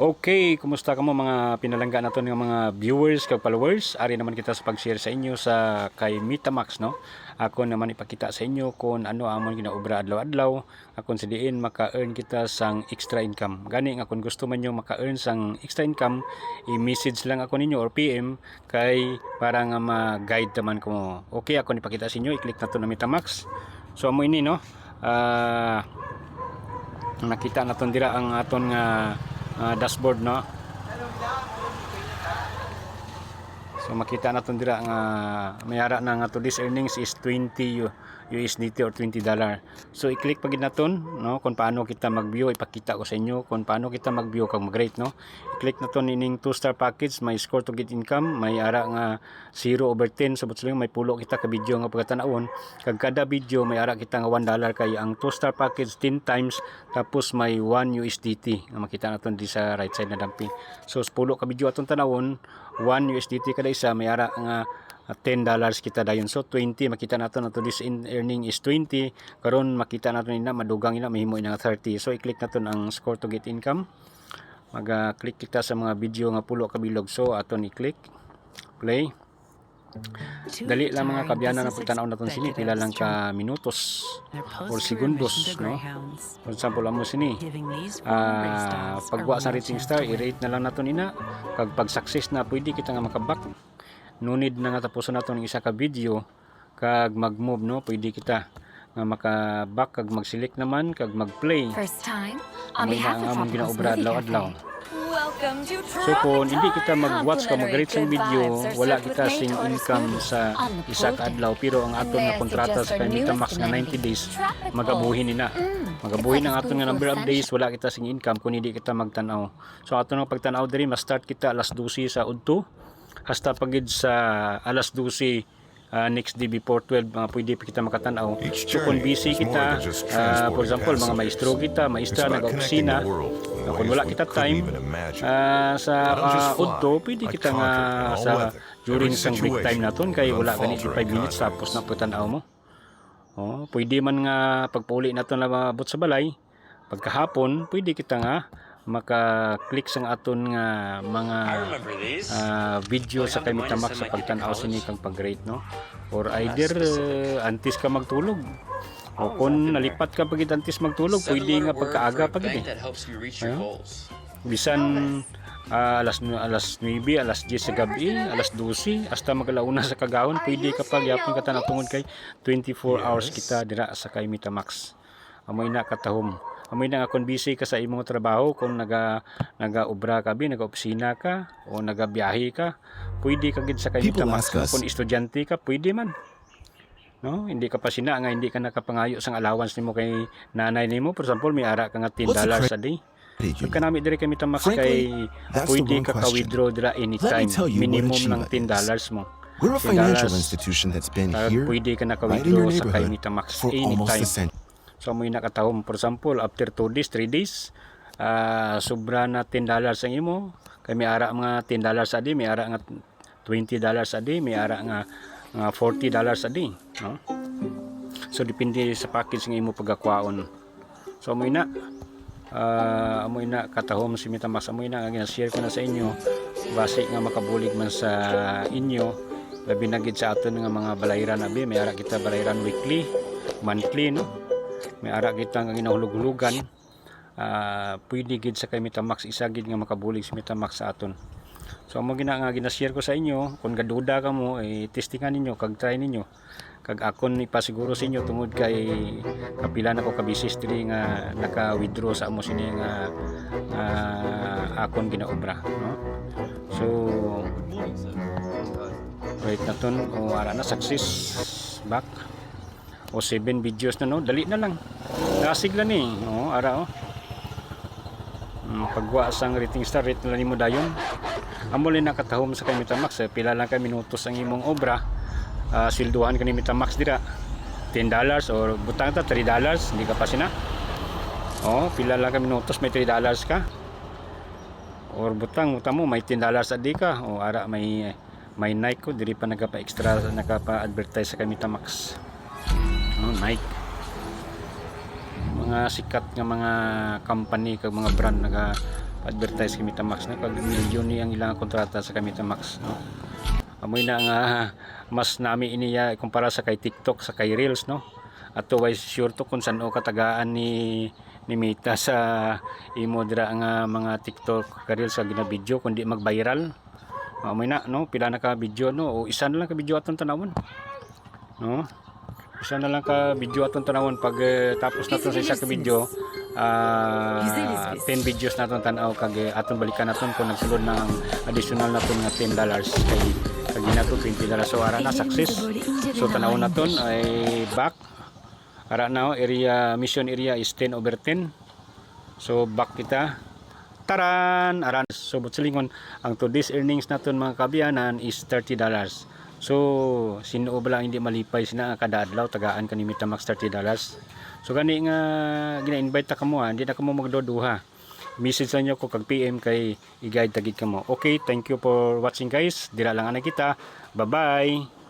Okay, kumusta ka mo mga pinalangga naton ng mga viewers kag followers? Ari naman kita sa pag-share sa inyo sa kay Metamax, no. Ako naman ipakita sa inyo kung ano amon ginaobra adlaw-adlaw. Akon sa diin maka-earn kita sang extra income. Gani nga kung gusto man nyo maka-earn sang extra income, i-message lang ako ninyo or PM kay para nga ma-guide naman ko. Okay, ako ipakita sa inyo, i-click na to na Metamax. So amo ini, no. Nakita naton dira ang aton nga dashboard, no. So makita naton dira nga mayara na nga today's earnings is 20 USDT or $20. So i-click pag naton, no, kung paano kita mag-view. Ipakita ko sa inyo kung paano kita mag-view kag mag-rate, no. I-click naton ining 2-star package, may score to get income, may ara nga 0/10. Sabot so, may pulo kita ka video nga pagkatanawon. Kag kada video may ara kita nga $1 kay ang 2-star package 10 times, tapos may 1 USDT nga makita naton di sa right side na dumping. So pulo ka video atong tanawon, 1 USDT kada isa, may ara nga $10 kita dayon. So 20 makita nato na to this earning is 20. Karon makita nato ina madugang ina mahimo ina nga 30. So i-click naton ang score to get income. Mag-click kita sa mga video nga pulo ka bilog. So aton i-click play. Dali lang mga kabyanan na pagtanaw naton sini, pila lang ka minutos or segundos, no. For example amo sini pagwa sa rating star, i-rate na lang naton ina. Kag pag success na pwede kita nga makaback. No need na nga tapuson naton isa ka video kag mag-move, no. Pwede kita nga maka-back kag mag-select naman kag mag-play. First time on May behalf na of among House ginaobra Movie adlaw-adlaw. Cafe. Welcome to So kung hindi kita mag-watch ka mag-rate sa video, wala kita sing income sa isa ka adlaw, pero ang aton na kontrata sa kay Metamax nga 90 days magabuhin nina. Magabuhin ang aton nga number of days, wala kita sing income kung hindi kita magtanaw. So aton nga pagtanaw diri ma-start kita alas 12 sa udto hasta pagid sa alas 12 next day before 12 pwede pa kita makatanaw. So kung busy kita, for example mga maestro kita, maestra nag-opisina, kung wala kita time sa udto, pwede kita nga sa during sang break time naton kay wala ganit 5 minutes tapos na pagtanaw mo. Pwede man nga pagpauli naton na mabot sa balay pagkahapon, pwede kita nga maka-click sang aton nga mga video sa kay Metamax sa pagtanaw sini kang pag-rate, no. Or either antes ka magtulog, o kung nalipat ka pagit antes magtulog, pwede nga pagkaaga pagit bisan alas 9, alas 10 sa gabi, alas 12 hasta magalauna sa kagahon, pwede ka pag yapon ka tanaw tungod kay 24 hours kita dira sa kay Metamax. Amoy na katahom. Amoy na nga kung busy ka sa imong trabaho, kung naga-obra ka, naga-opisina ka, o naga-biyahe ka, pwede ka gid sa kay Metamax. Kung estudyante ka, pwede man. No, hindi ka pa sina nga hindi ka nakapangayo sang allowance nimo kay nanay nimo. For example, may ara ka nga $10 a day. Pag kanami diri kay Metamax kay pwede ka ka-withdraw dira anytime. Minimum lang $10 mo. We're a financial institution that's been here pwede ka right in naka-withdraw your sa kay neighborhood Metamax for almost a anytime. century. So may nakatahom, for example, after 2 days, 3 days, sobra na $10 ang imo. Kay may ara mga $10 a day, may ara nga $20 a day, may ara nga $40 a day, no? So depende sa package nga imo pagakwaon. So amoy na katahom si Metamax, amoy na nga share ko na sa inyo base nga makabulig man sa inyo, labi na gid sa aton nga mga balayran abi. May ara kita balayran weekly, monthly, no. May ara kita nga ginahulog-hulugan, pwede gid sa kay Metamax, isa gid nga makabulig si Metamax sa aton. So amo gina-share ko sa inyo, kung gaduda ka mo, testingan ninyo kag try ninyo. Kag akon ipasiguro sa inyo tungod kay kapila na ko ka business diri nga naka-withdraw sa amo sini nga akon ginaobra, no. So right naton o ara na success back o 7 videos na, no. Dali na lang, nasig lang ni, no. Ara pagwa sang rating star, rate na lang nimo dayon. Amo lang nakatahom sa kay Metamax, pila lang ka minutos ang imong obra, silduhan ka ni Metamax dira $10 or butang ta $3, hindi ka pa sina. Pila lang ka minutos may $3 ka, or butang mo may $10 a day ka, o ara may Nike ko diri pa nagapa-extra, nagapa-advertise sa kay Metamax. Nike, mga sikat nga mga company kag mga brand advertise kay Metamax na kag milyon ni ang ilang kontrata sa Metamax, no. Amoy na nga mas nami iniya kumpara sa kay TikTok sa kay Reels, no. At wise sure to kung saan o katagaan ni Meta sa imo dira nga mga TikTok ka Reels sa ginabidyo kundi mag-viral. Amoy na, no, pila na ka video, no, o isa na lang ka video aton tanawon, no. Isa na lang ka video aton tanawon pag tapos naton sa isa ka video, 10 videos naton tanaw kag aton balikan naton kung nagsulod ng additional naton nga $10 kay kag nato $20. So ara na success. So tanawon naton ay back. Ara na area mission area is 10/10. So back kita. Taran! Aran. So butsilingon ang today's earnings naton mga kabiyanan is $30. So sino ba lang hindi malipay sina kada adlaw tagaan kani Metamax $30. So gani nga gina-invite ta kamo, hindi na kamo magdoduha. Message sa inyo ko kag PM kay i-guide tagid kamo. Okay, thank you for watching guys. Dira lang ana kita. Bye-bye.